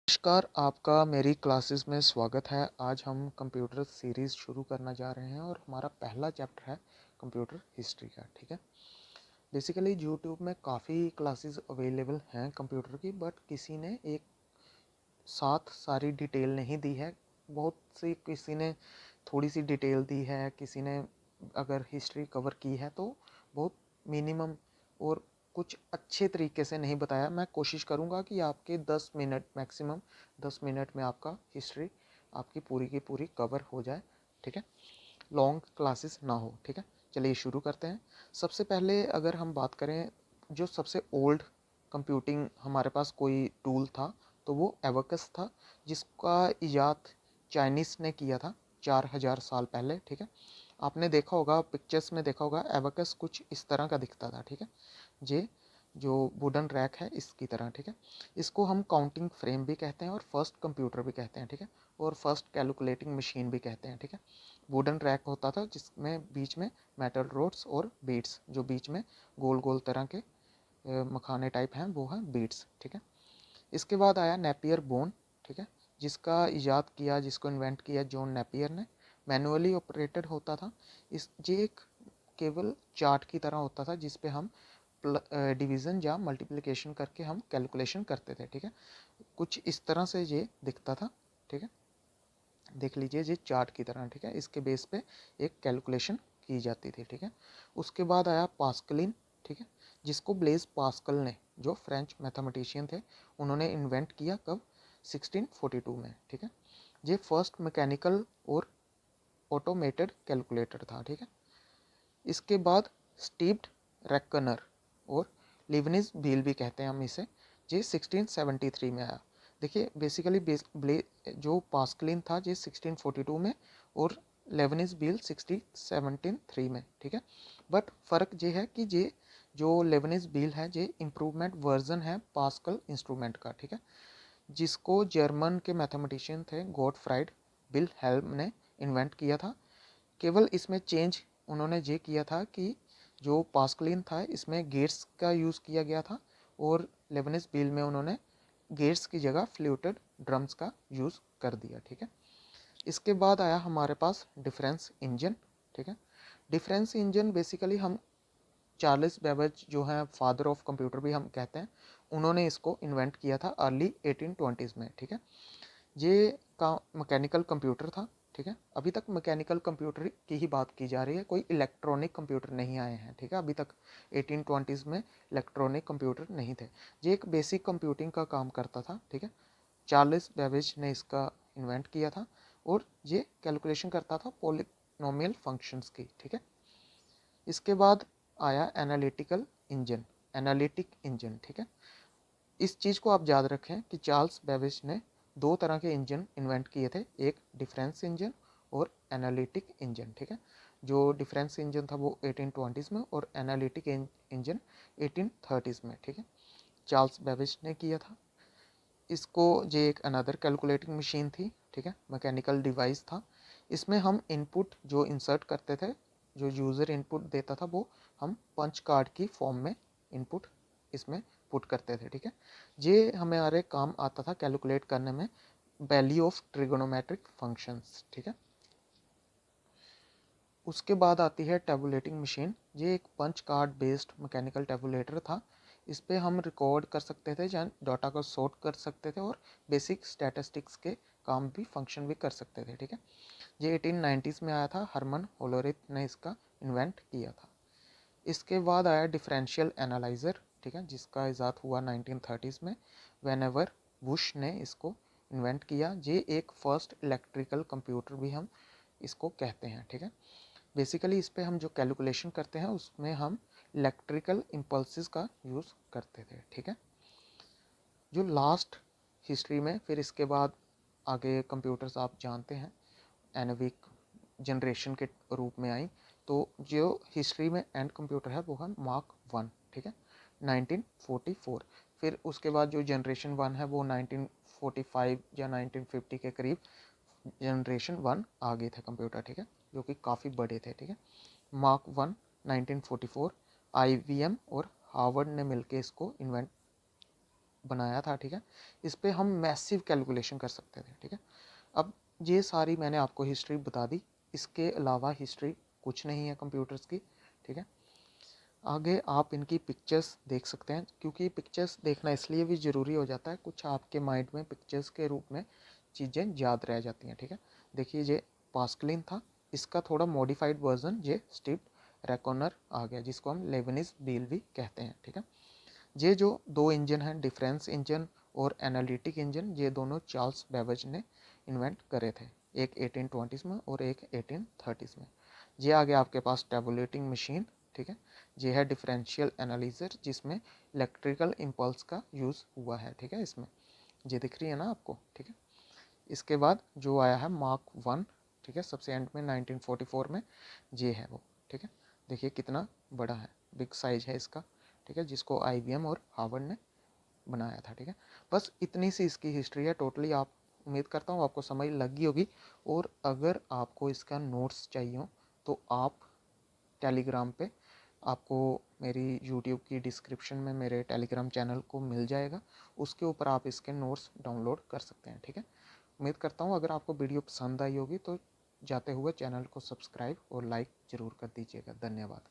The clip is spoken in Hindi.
नमस्कार, आपका मेरी क्लासेस में स्वागत है। आज हम कंप्यूटर सीरीज़ शुरू करना जा रहे हैं और हमारा पहला चैप्टर है कंप्यूटर हिस्ट्री का। ठीक है। बेसिकली यूट्यूब में काफ़ी क्लासेस अवेलेबल हैं कंप्यूटर की, बट किसी ने एक साथ सारी डिटेल नहीं दी है। बहुत सी किसी ने थोड़ी सी डिटेल दी है, किसी ने अगर हिस्ट्री कवर की है तो बहुत मिनिमम और कुछ अच्छे तरीके से नहीं बताया। मैं कोशिश करूँगा कि आपके 10 मिनट मैक्सिमम 10 मिनट में आपका हिस्ट्री आपकी पूरी की पूरी कवर हो जाए। ठीक है, लॉन्ग क्लासेस ना हो। ठीक है, चलिए शुरू करते हैं। सबसे पहले अगर हम बात करें, जो सबसे ओल्ड कंप्यूटिंग हमारे पास कोई टूल था तो वो एबकस था, जिसका इजाद चाइनीज़ ने किया था 4000 साल पहले। ठीक है, आपने देखा होगा, पिक्चर्स में देखा होगा, एबकस कुछ इस तरह का दिखता था। ठीक है, ये जो वुडन रैक है इसकी तरह। ठीक है, इसको हम काउंटिंग फ्रेम भी कहते हैं और फर्स्ट कंप्यूटर भी कहते हैं। ठीक है, और फर्स्ट कैलकुलेटिंग मशीन भी कहते हैं। ठीक है, वुडन रैक होता था जिसमें बीच में मेटल रोड्स और बीट्स, जो बीच में गोल गोल तरह के मखाने टाइप हैं, वो हैं बीट्स। ठीक है, इसके बाद आया नेपियर बोन। ठीक है, जिसका इजाद किया, जिसको इन्वेंट किया जॉन नेपियर ने। मैनुअली ऑपरेटेड होता था। ये एक केवल चार्ट की तरह होता था जिस पे हम डिवीज़न या मल्टीप्लिकेशन करके हम कैलकुलेशन करते थे। ठीक है, कुछ इस तरह से ये दिखता था। ठीक है, देख लीजिए, ये चार्ट की तरह। ठीक है, इसके बेस पे एक कैलकुलेशन की जाती थी। ठीक है, उसके बाद आया पास्कलिन। ठीक है, जिसको ब्लेज पास्कल ने, जो फ्रेंच मैथमेटिशियन थे, उन्होंने इन्वेंट किया कब? 1642 में। ठीक है, ये फर्स्ट मैकेनिकल और ऑटोमेटेड कैलकुलेटर था। ठीक है, इसके बाद स्टीव्ड रेकनर और लिवनिस बील भी कहते हैं हम इसे, ये 1673 में आया। देखिए बेसिकली जो पास्कलिन था ये 1642 में और लेवनिस बील 1673 में। ठीक है, बट फ़र्क ये है कि ये जो लेवनिस बील है ये इम्प्रूवमेंट वर्जन है पास्कल इंस्ट्रूमेंट का। ठीक है, जिसको जर्मन के मैथमेटिशियन थे गॉटफ्राइड विल्हेल्म ने इन्वेंट किया था। केवल इसमें चेंज उन्होंने ये किया था कि जो पास्कलिन था इसमें गेट्स का यूज़ किया गया था और लेबनिज बील में उन्होंने गेट्स की जगह फ्लूटेड ड्रम्स का यूज़ कर दिया। ठीक है, इसके बाद आया हमारे पास डिफरेंस इंजन। ठीक है, डिफरेंस इंजन बेसिकली हम चार्ल्स बेबेज जो हैं फादर ऑफ कंप्यूटर भी हम कहते हैं, उन्होंने इसको इन्वेंट किया था अर्ली 1820s में। ठीक है, ये का मैकेनिकल कंप्यूटर था। ठीक है, अभी तक मैकेनिकल कंप्यूटर की ही बात की जा रही है, कोई इलेक्ट्रॉनिक कंप्यूटर नहीं आए हैं। ठीक है, अभी तक 1820s में इलेक्ट्रॉनिक कंप्यूटर नहीं थे। ये एक बेसिक कंप्यूटिंग का काम करता था। ठीक है, चार्ल्स बेबेज ने इसका इन्वेंट किया था और ये कैलकुलेशन करता था पॉलिनोमियल फंक्शंस की। ठीक है, इसके बाद आया एनालिटिकल इंजन, एनालिटिक इंजन। ठीक है, इस चीज़ को आप याद रखें कि चार्ल्स बेबेज ने दो तरह के इंजन इन्वेंट किए थे, एक डिफरेंस इंजन और एनालिटिक इंजन। ठीक है, जो डिफरेंस इंजन था वो 1820s में और एनालिटिक इंजन 1830s में। ठीक है, चार्ल्स बेबेज ने किया था इसको। ये एक अनदर कैलकुलेटिंग मशीन थी। ठीक है, मैकेनिकल डिवाइस था। इसमें हम इनपुट जो इंसर्ट करते थे, जो यूज़र इनपुट देता था, वो हम पंच कार्ड की फॉर्म में इनपुट इसमें पुट करते थे। ठीक है, ये हमारे काम आता था कैलकुलेट करने में वैल्यू ऑफ ट्रिगोनोमेट्रिक फंक्शंस। ठीक है, उसके बाद आती है टेबुलेटिंग मशीन। ये एक punch card based mechanical tabulator था। इस पे हम रिकॉर्ड कर सकते थे या डाटा को सॉर्ट कर सकते थे और बेसिक स्टैटिस्टिक्स के काम भी फंक्शन भी कर सकते थे। ठीक है, ये 1890s में आया था, हरमन होलोरिथ ने इसका इन्वेंट किया था। इसके बाद आया डिफरेंशियल एनालाइज़र। ठीक है, जिसका इजाद हुआ 1930s में, वेनेवर बुश ने इसको इन्वेंट किया। ये एक फर्स्ट इलेक्ट्रिकल कंप्यूटर भी हम इसको कहते हैं। ठीक है, बेसिकली इस पे हम जो कैलकुलेशन करते हैं उसमें हम इलेक्ट्रिकल इम्पल्सिस का यूज़ करते थे। ठीक है, जो लास्ट हिस्ट्री में फिर इसके बाद आगे कंप्यूटर्स आप जानते हैं एनविक जनरेशन के रूप में आई, तो जो हिस्ट्री में एंड कंप्यूटर है वो है मार्क वन। ठीक है, 1944। फिर उसके बाद जो जनरेशन वन है वो 1945 या 1950 के करीब जनरेशन वन आ गए थे कंप्यूटर। ठीक है, जो कि काफ़ी बड़े थे। ठीक है, मार्क वन 1944, आईबीएम और हार्वर्ड ने मिलके इसको इन्वेंट बनाया था, ठीक है। इस पे हम मैसिव कैलकुलेशन कर सकते थे, ठीक है। अब ये सारी मैंने आपको हिस्ट्री बता दी, इसके अलावा हिस्ट्री कुछ नहीं है कंप्यूटर्स की, ठीक है। आगे आप इनकी पिक्चर्स देख सकते हैं, क्योंकि पिक्चर्स देखना इसलिए भी ज़रूरी हो जाता है, कुछ आपके माइंड में पिक्चर्स के रूप में चीज़ें याद रह जाती हैं, ठीक है। देखिए ये पास्कलिन था, इसका थोड़ा मॉडिफाइड वर्जन ये स्टीव रैकोनर आ गया, जिसको हम लेबनिज व्हील भी कहते हैं, ठीक है। ये जो दो इंजन हैं, डिफरेंस इंजन और एनालिटिक इंजन, ये दोनों चार्ल्स बेबेज ने इन्वेंट करे थे, एक 1820s में और एक 1830s में। ये आ गया आपके पास टेबुलेटिंग मशीन, ठीक है। ये है डिफरेंशियल एनालिजर, जिसमें इलेक्ट्रिकल इम्पल्स का यूज़ हुआ है, ठीक है। इसमें ये दिख रही है ना आपको, ठीक है। इसके बाद जो आया है मार्क 1, ठीक है, सबसे एंड में 1944 में, ये है वो, ठीक है। देखिए कितना बड़ा है, बिग साइज है इसका, ठीक है, जिसको IBM और हार्वर्ड ने बनाया था, ठीक है। बस इतनी सी इसकी हिस्ट्री है टोटली। आप उम्मीद करता हूँ आपको समझ लगी होगी, और अगर आपको इसका नोट्स चाहिए हो तो आप टेलीग्राम पे, आपको मेरी यूट्यूब की डिस्क्रिप्शन में मेरे टेलीग्राम चैनल को मिल जाएगा, उसके ऊपर आप इसके नोट्स डाउनलोड कर सकते हैं, ठीक है। उम्मीद करता हूँ अगर आपको वीडियो पसंद आई होगी तो जाते हुए चैनल को सब्सक्राइब और लाइक ज़रूर कर दीजिएगा। धन्यवाद।